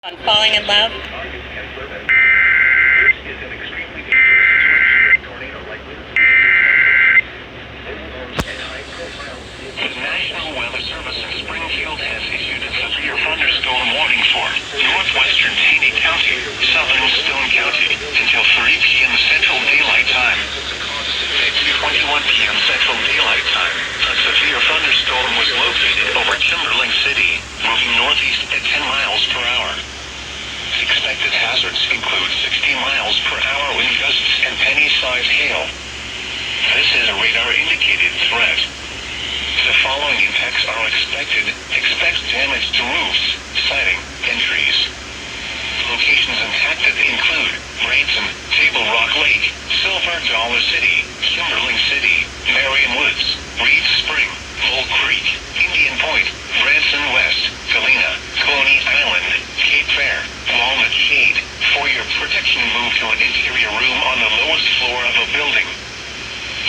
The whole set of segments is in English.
On Falling in Love. The National Weather Service in Springfield has issued a severe thunderstorm warning for northwestern Taney County, southern Stone County, until 3 p.m. Central Daylight Time. At 2:21 p.m. Central Daylight Time, a severe thunderstorm was located over Timberlake City, moving northeast at 10 miles per hour. Expected hazards include 60 miles per hour wind gusts and penny-sized hail. This is a radar-indicated threat. The following impacts are expected. Expect damage to roofs, siding, and trees. Locations impacted include Branson, Table Rock Lake, Silver Dollar City, Timberlake City, Marion Woods, Reed Spring, Bull Creek, Indian Point, Branson West, Galena, Coney Island, Cape Fair, Walnut Shade. For your protection, move to an interior room on the lowest floor of a building.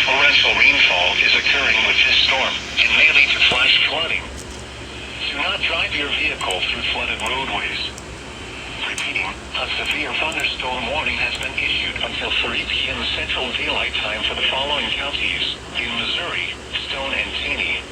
Torrential rainfall is occurring with this storm and may lead to flash flooding. Do not drive your vehicle through flooded roadways. Repeating, a severe thunderstorm warning has been issued until 3 p.m. Central Daylight Time for the following counties in Missouri, Stone and Taney,